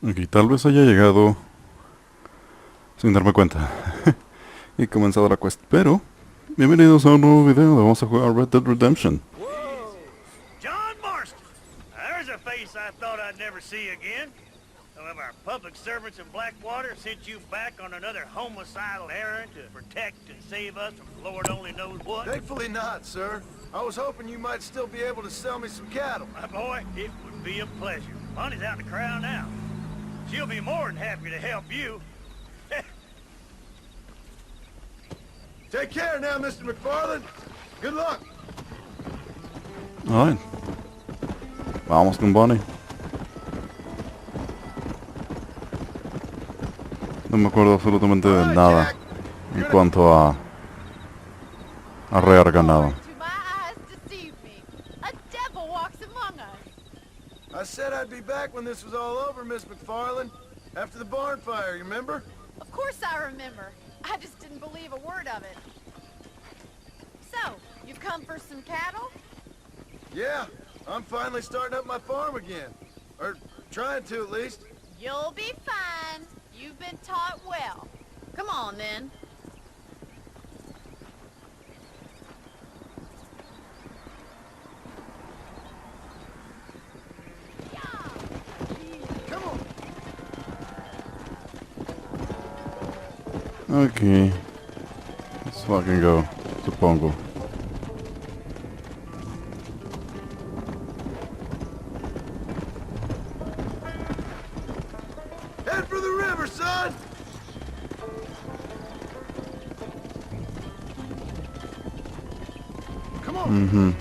Ok, tal vez haya llegado sin darme cuenta y comenzado la quest, pero bienvenidos a un nuevo video donde vamos a jugar Red Dead Redemption. Whoa! John Marston! There's a face I thought I'd never see again. Some of our public servants in Blackwater sent you back on another homicidal errand to protect and save us from Lord only knows what. Thankfully not, sir. I was hoping you might still be able to sell me some cattle. My boy, it would be a pleasure. Bonnie's out in the crowd now. She'll be more than happy to help you. Take care now, Mr. McFarland. Good luck. Alright. Vamos con Bonnie. No me acuerdo absolutamente de nada en cuanto a arrear ganado. I said I'd be back when this was all over, Miss McFarland. After the barn fire, you remember? Of course I remember. I just didn't believe a word of it. So, you've come for some cattle? Yeah, I'm finally starting up my farm again. Or trying to, at least. You'll be fine. You've been taught well. Come on, then. Come on. Ok. Let's fucking go, supongo. Head for the river, son! Come on.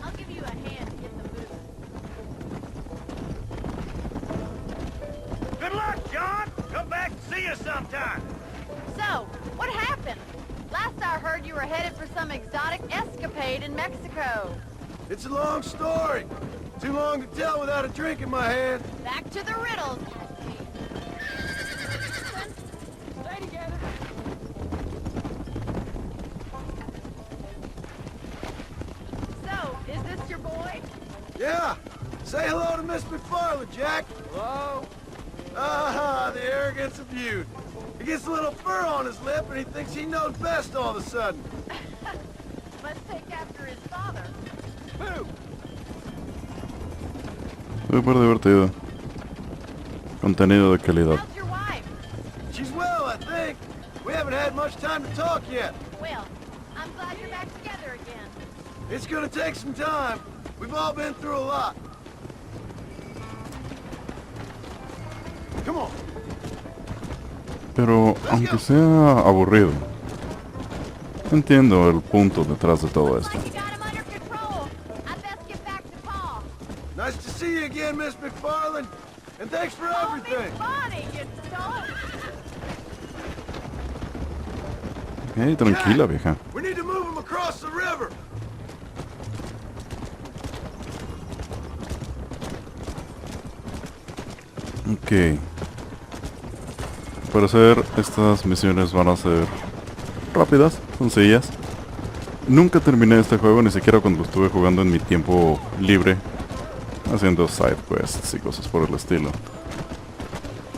I'll give you a hand to get them moving. Good luck, John! Come back and see us sometime. So, what happened? Last I heard you were headed for some exotic escapade in Mexico. It's a long story. Too long to tell without a drink in my hand. Back to the riddles. Stay together. So, is this your boy? Yeah. Say hello to Miss McFarland, Jack. Hello. Ah, the arrogance of youth. He gets a little fur on his lip and he thinks he knows best all of a sudden. Must take after his father. Who? Súper divertido. Contenido de calidad. How's your wife? She's well, I think. We haven't had much time to talk yet. Well, I'm glad you're back together again. It's gonna take some time. We've all been through a lot. Come on. Pero aunque sea aburrido, entiendo el punto detrás de todo esto. Like you got him under control. I best get back to Pa. Nice to see you again, Miss McFarland. And thanks for Call me everything. Bonnie, you don't. Hey, tranquila, vieja. We need to move him across the river. Ok. Al parecer estas misiones van a ser rápidas, sencillas. Nunca terminé este juego, ni siquiera cuando lo estuve jugando en mi tiempo libre, haciendo side quests y cosas por el estilo.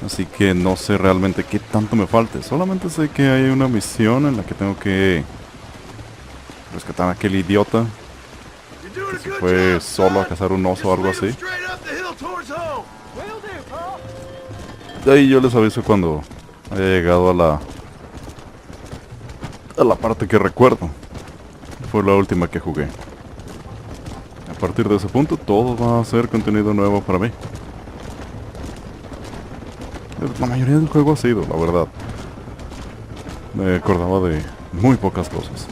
Así que no sé realmente qué tanto me falte. Solamente sé que hay una misión en la que tengo que rescatar a aquel idiota. You're doing a good Fue job, solo a son. cazar un oso o algo Just lead así. 'em straight up the hill towards home. Will do, Pa. De ahí yo les aviso cuando haya llegado a la parte que recuerdo. Fue la última que jugué. A partir de ese punto todo va a ser contenido nuevo para mí. La mayoría del juego ha sido, la verdad. Me acordaba de muy pocas cosas.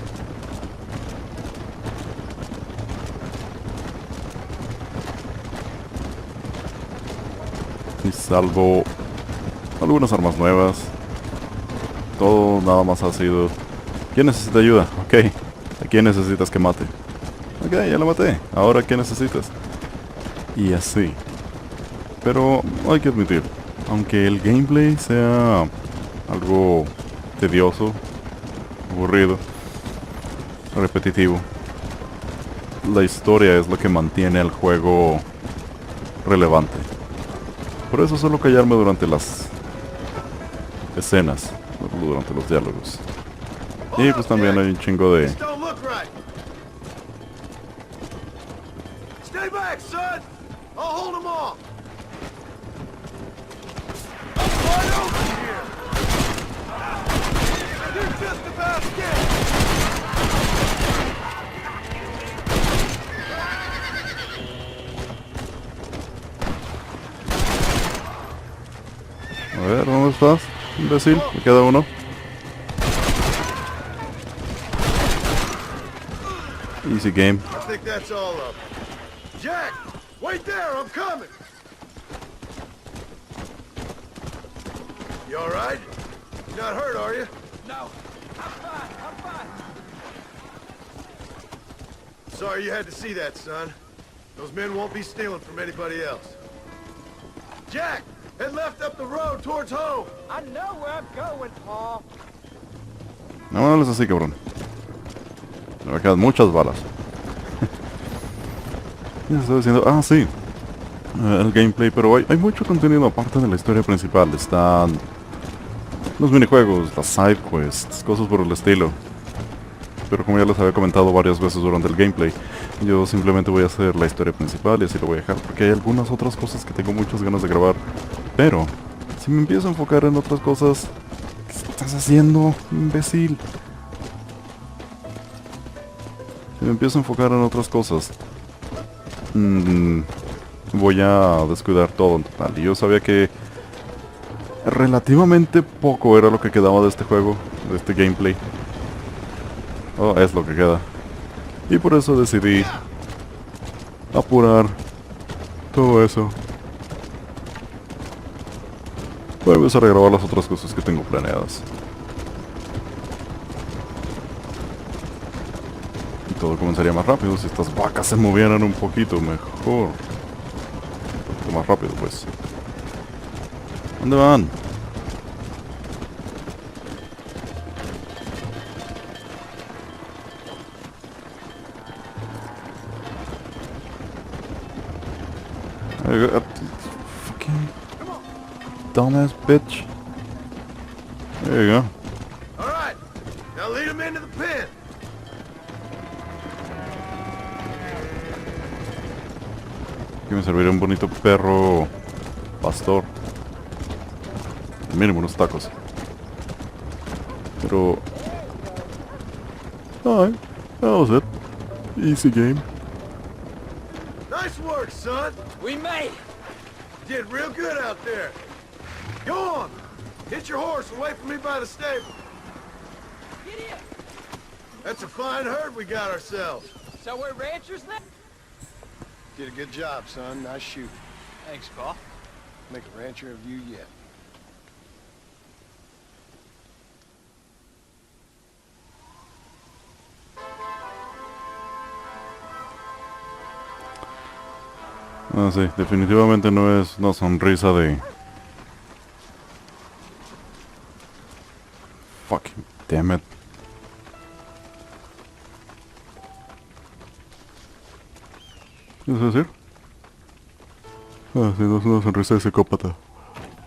Y salvo algunas armas nuevas, todo nada más ha sido: ¿quién necesita ayuda? Ok. ¿A quién necesitas que mate? Ok, ya lo maté. Ahora, ¿qué necesitas? Y así. Pero hay que admitir, aunque el gameplay sea algo tedioso, aburrido, repetitivo, la historia es lo que mantiene al juego relevante. Por eso suelo callarme durante las escenas, no durante los diálogos. Y pues también hay un chingo de... This don't look right. Stay back, son. I'll hold them off. I'm wide open here. You're just about dead. A ver, ¿dónde estás, imbécil? Me queda uno. Easy game. I think that's all of them. Jack, wait there. I'm coming. You all right? You're not hurt, are you? No, I'm fine, I'm fine. Sorry you had to see that, son. Those men won't be stealing from anybody else. Jack, head left up the road towards home. I know where I'm going, Paul. No me hables así, cabrón. Me quedan muchas balas. Ya estaba diciendo, ah, sí. El gameplay, pero hay mucho contenido aparte de la historia principal. Están los minijuegos, las side quests, cosas por el estilo. Pero como ya les había comentado varias veces durante el gameplay, yo simplemente voy a hacer la historia principal y así lo voy a dejar, porque hay algunas otras cosas que tengo muchas ganas de grabar. Pero, si me empiezo a enfocar en otras cosas, ¿qué estás haciendo, imbécil? Si me empiezo a enfocar en otras cosas, voy a descuidar todo en total. Y yo sabía que relativamente poco era lo que quedaba de este juego, de este gameplay. Oh, es lo que queda. Y por eso decidí apurar todo eso para empezar a grabar las otras cosas que tengo planeadas. Y todo comenzaría más rápido si estas vacas se movieran un poquito mejor. Un poquito más rápido, pues. ¿Dónde van? Fucking dumbass bitch. There you go. All right, now lead them into the pen. Aquí me serviría un bonito perro pastor. Al mínimo unos tacos. Pero... alright, that was it. Easy game. Nice work, son. We made it. You did real good out there. Go on. Hit your horse and wait for me by the stable. Get in. That's a fine herd we got ourselves. So we're ranchers now? Did a good job, son. Nice shooting. Thanks, Paul. Make a rancher of you yet. Ah, sí, definitivamente no es una sonrisa de... Fucking damn it. ¿Qué vas a decir? Ah, sí, no es una sonrisa de psicópata.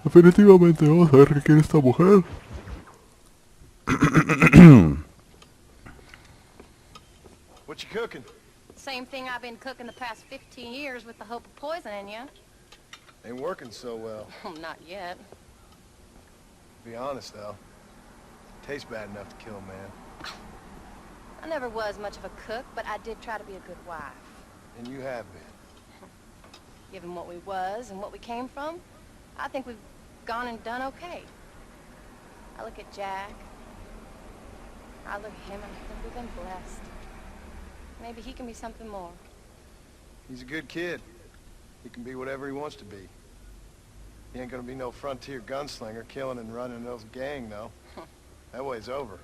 Definitivamente, vamos a ver qué quiere esta mujer. What you cooking? Same thing I've been cooking the past 15 years with the hope of poisoning you. Ain't working so well. Not yet. Be honest, though. Tastes bad enough to kill a man. I never was much of a cook, but I did try to be a good wife. And you have been. Given what we was and what we came from, I think we've gone and done okay. I look at Jack. I look at him and I think we've been blessed. Maybe he can be something more. He's a good kid. He can be whatever he wants to be. He ain't gonna be no frontier gunslinger killing and running those gang, though. That way's over.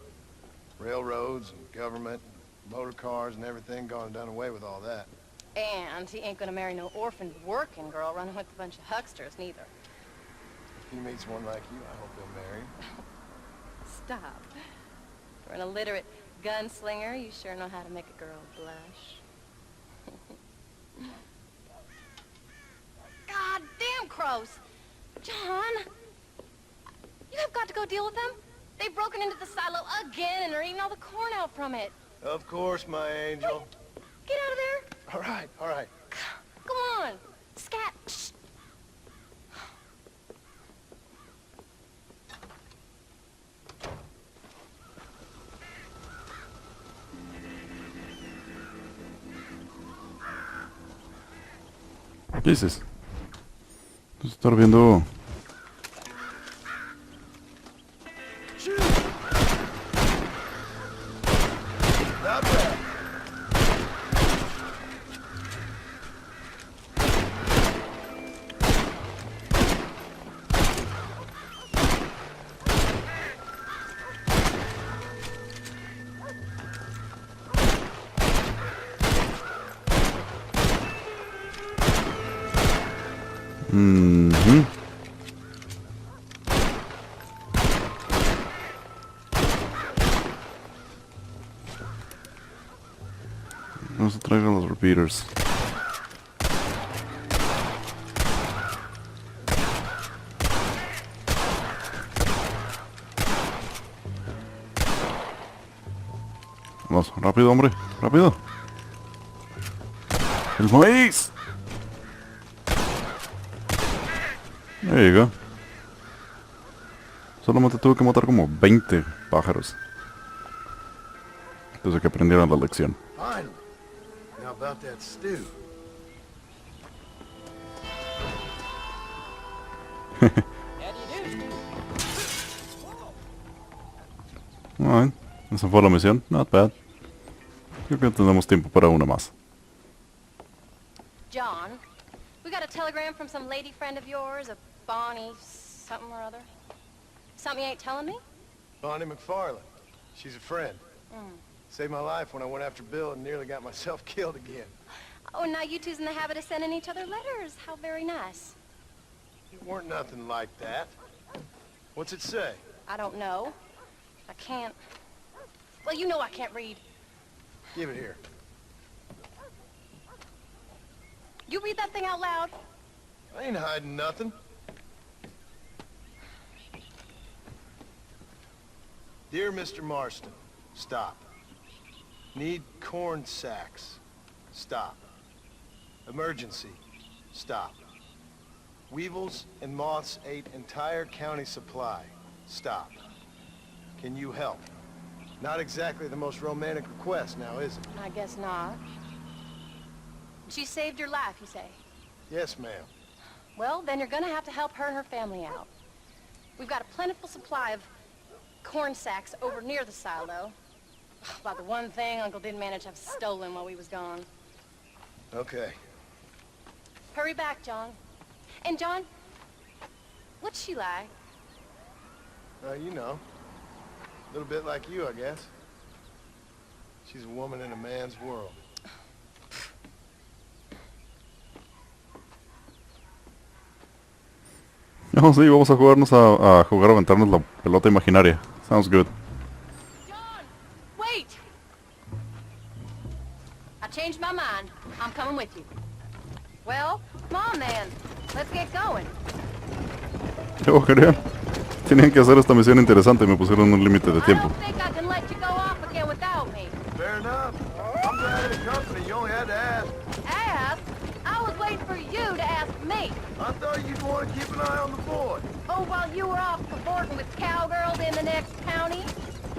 Railroads and government, and motor cars and everything gone and done away with all that. And he ain't gonna marry no orphaned working girl running with a bunch of hucksters, neither. If he meets one like you, I hope he'll marry. Stop. For an illiterate gunslinger, you sure know how to make a girl blush. gross. John! You have got to go deal with them. They've broken into the silo again and are eating all the corn out from it. Of course, my angel. Get out of there. All right, all right. Come on. Scat. Shh. ¿Qué dices? Estar viendo... Not bad. Mhm. No se traigan los repeaters. Vamos, rápido, hombre, rápido. El maíz. There you go. Solamente tuve que matar como 20 pájaros desde que aprendieron la lección. Finally. Now about that stew. How do you do? Alright, esa fue la misión. Not bad. Creo que tenemos tiempo para una más. John, we got a telegram from some lady friend of yours, a Bonnie something or other. Something you ain't telling me? Bonnie McFarland. She's a friend. Mm. Saved my life when I went after Bill and nearly got myself killed again. Oh, now you two's in the habit of sending each other letters. How very nice. It weren't nothing like that. What's it say? I don't know. I can't... Well, you know I can't read. Give it here. You read that thing out loud? I ain't hiding nothing. Dear Mr. Marston, stop. Need corn sacks. Stop. Emergency. Stop. Weevils and moths ate entire county supply. Stop. Can you help? Not exactly the most romantic request now, is it? I guess not. She saved your life, you say? Yes, ma'am. Well, then you're gonna have to help her and her family out. We've got a plentiful supply of corn sacks over near the silo. About the one thing Uncle didn't manage to have stolen while we was gone. Okay. Hurry back, John. And John, what's she like? You know. A little bit like you, I guess. She's a woman in a man's world. No, sí, vamos a jugarnos a jugar a aventarnos la pelota imaginaria. Sounds good. John, wait! I changed my mind. I'm coming with you. Well, come on then. Let's get going. Yo, querían. Tenían que hacer esta misión interesante y me pusieron un límite de I tiempo. don't think I can let you go off again without me. Fair enough. I'm glad of the company. You only had to ask. Ask? I was waiting for you to ask me. I thought you'd want to keep an eye on the boy. Oh, while you were off cavorting with cowgirls in the next county?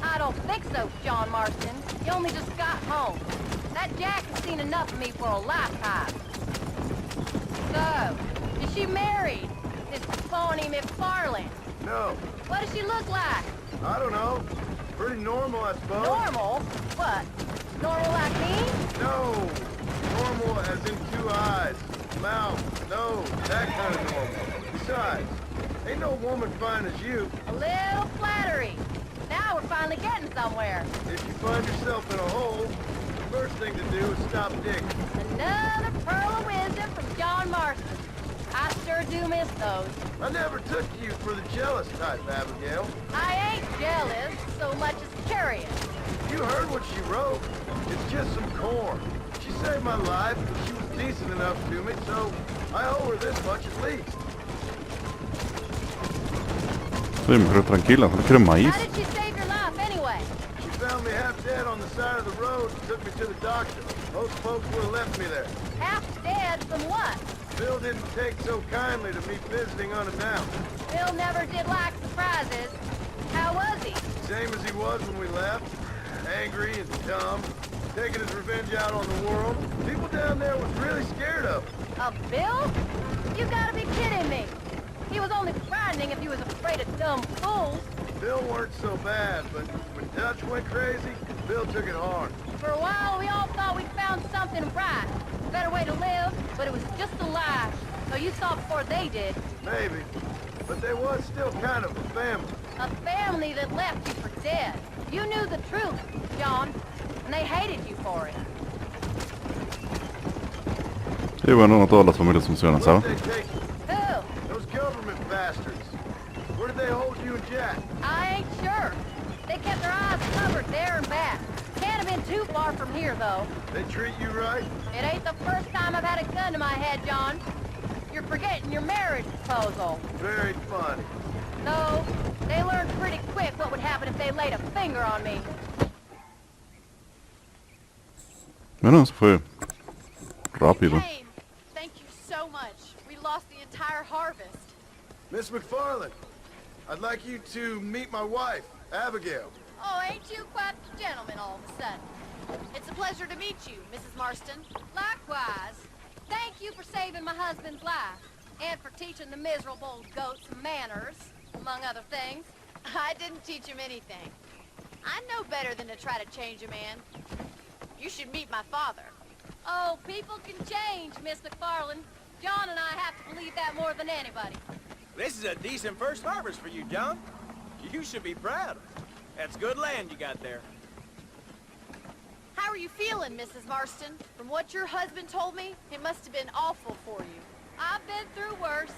I don't think so, John Marston. You only just got home. That Jack has seen enough of me for a lifetime. So, is she married? This Bonnie McFarland? No, What does she look like? I don't know. Pretty normal, I suppose. Normal? What? Normal like me? No, normal as in 2 eyes, mouth, nose, that kind of normal. Besides, ain't no woman fine as you. A little flattery. Now we're finally getting somewhere. If you find yourself in a hole, the first thing to do is stop digging. Another pearl of wisdom from John Marston. I sure do miss those. I never took you for the jealous type, Abigail. I ain't jealous so much as curious. You heard what she wrote. It's just some corn. She saved my life, but she was decent enough to me, so I owe her this much at least. Sí, mujer tranquila, no quiere maíz. How did she save your life anyway? She found me half dead on the side of the road and took me to the doctor. Most folks would have left me there. Half dead from what? Bill didn't take so kindly to me visiting unannounced. Bill never did like surprises. How was he? Same as he was when we left. Angry and dumb. Taking his revenge out on the world. People down there was really scared of him. Of Bill? You gotta be kidding me. He was only frightening if he was afraid of dumb fools. Bill weren't so bad, but when Dutch went crazy, Bill took it hard. For a while, we all thought we'd found something right. A better way to live, but it was just a lie. So you saw before they did. Maybe. But they was still kind of a family. A family that left you for dead. You knew the truth, John, and they hated you for it. Y bueno, no todas las familias funcionan, Where'd ¿sabes? they take you? Who? Those government bastards. Where did they hold you and Jack? I ain't sure. They kept their eyes covered there and back. Can't have been too far from here, though. They treat you right? It ain't the first time I've had a gun to my head, John. You're forgetting your marriage proposal. Very funny. No, they learned pretty quick what would happen if they laid a finger on me. Bueno, eso fue rápido. Came. Thank you so much. We lost the entire harvest. Miss McFarland, I'd like you to meet my wife, Abigail. Oh, ain't you quite the gentleman all of a sudden? It's a pleasure to meet you, Mrs. Marston. Likewise, thank you for saving my husband's life, and for teaching the miserable old goat some manners, among other things. I didn't teach him anything. I know better than to try to change a man. You should meet my father. Oh, people can change, Miss McFarland. John and I have to believe that more than anybody. This is a decent first harvest for you, John. You should be proud. That's good land you got there. How are you feeling, Mrs. Marston? From what your husband told me, it must have been awful for you. I've been through worse,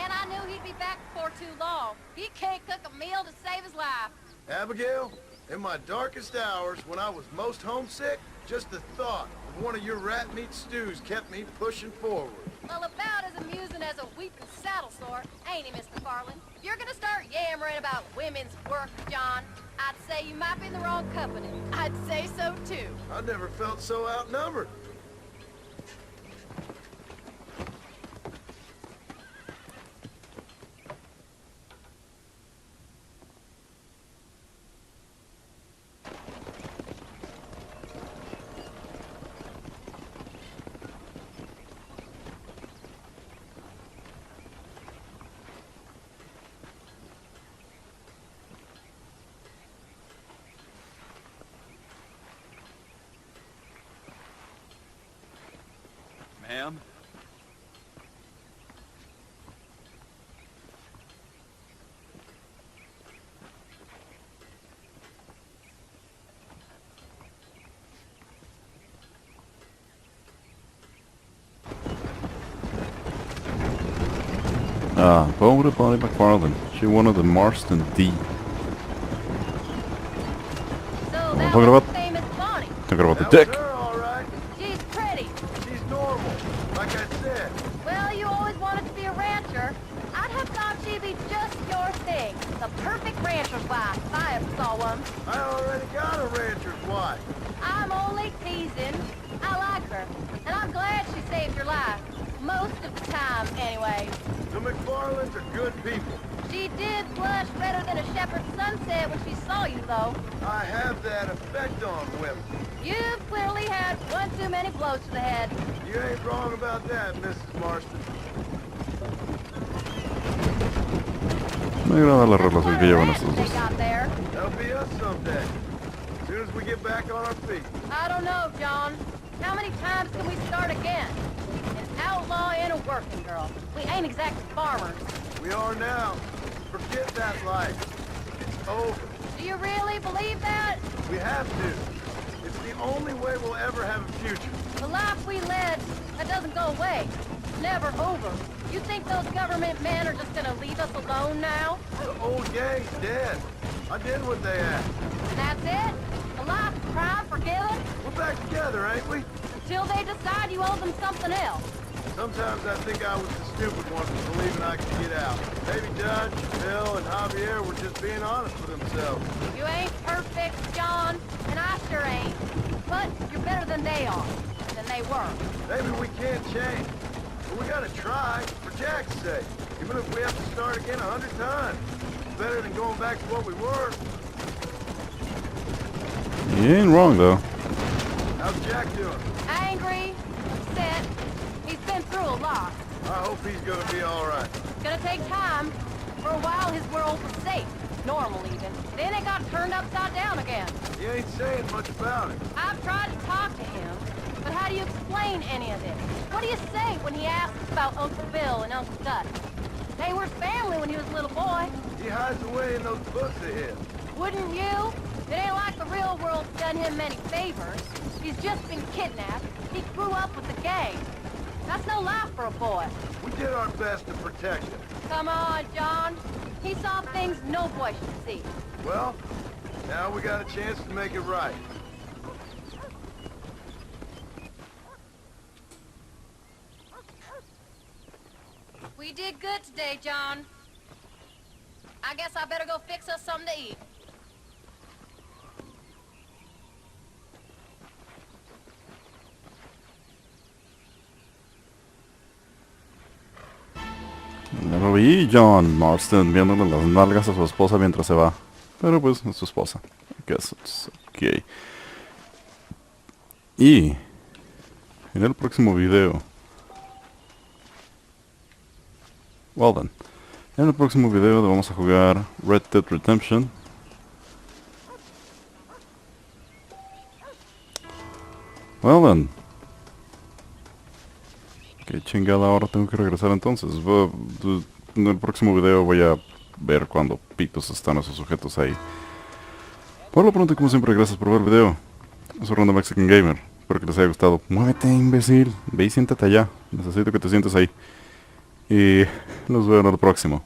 and I knew he'd be back before too long. He can't cook a meal to save his life. Abigail, in my darkest hours, when I was most homesick, just the thought of one of your rat meat stews kept me pushing forward. Well, about as amusing as a weeping saddle sore, ain't he, Miss McFarland? If you're gonna start yammering about women's work, John, I'd say you might be in the wrong company. I'd say so, too. I never felt so outnumbered. Ma'am? Ah, pobre Bonnie McFarland. She wanted the Marston D. So Vamos that a grabar. was famous Bonnie. Tengo que grabar That the was deck. her, all right. She's pretty. She's normal, like I said. Well, you always wanted to be a rancher. I'd have thought she'd be just your thing. The perfect rancher's wife, if I ever saw one. I already got a rancher's wife. I'm only teasing. I like her, and I'm glad she saved your life. Most of the time, anyway. The McFarlands are good people. She did blush better than a shepherd's sunset when she saw you, though. I have that effect on women. You've clearly had one too many blows to the head. You ain't wrong about that, Mrs. Marston. Me agrada la relación que llevan What estos they dos. got there. That'll be us someday. As soon as we get back on our feet. I don't know, John. How many times can we start again? An outlaw and a working girl. We ain't exactly farmers. We are now. Forget that life. It's over. Do you really believe that? We have to. It's the only way we'll ever have a future. The life we led, that doesn't go away. It's never over. You think those government men are just gonna leave us alone now? The old gang's dead. I did what they asked. And that's it? A life proud, forgiven? We're back together, ain't we? Until they decide you owe them something else. Sometimes I think I was the stupid one for believing I could get out. Maybe Dutch, Bill, and Javier were just being honest with themselves. You ain't perfect, John, and I sure ain't. But you're better than they are, than they were. Maybe we can't change, but we gotta try, for Jack's sake. Even if we have to start again 100 times. It's better than going back to what we were. You ain't wrong, though. How's Jack doing? Angry, upset. He's been through a lot. I hope he's gonna be alright. It's gonna take time. For a while, his world was safe. Normal, even. Then it got turned upside down again. He ain't saying much about it. I've tried to talk to him, but how do you explain any of this? What do you say when he asks about Uncle Bill and Uncle Dutch? They were family when he was a little boy. He hides away in those books of his. Wouldn't you? It ain't like the real world's done him many favors. He's just been kidnapped. He grew up with the gang. That's no life for a boy. We did our best to protect him. Come on, John. He saw things no boy should see. Well, now we got a chance to make it right. We did good today, John. I guess I better go fix us something to eat. Ya lo vi, John Marston viéndole las nalgas a su esposa mientras se va. Pero pues es su esposa. I guess it's okay. Y en el próximo video, well then, en el próximo video vamos a jugar Red Dead Redemption. Well then, qué chingada, ahora tengo que regresar entonces. En el próximo video voy a ver cuándo pitos están esos sujetos ahí. Por lo pronto, como siempre, gracias por ver el video. Soy Random Mexican Gamer. Espero que les haya gustado. Muévete, imbécil. Ve y siéntate allá. Necesito que te sientes ahí. Y los veo en el próximo.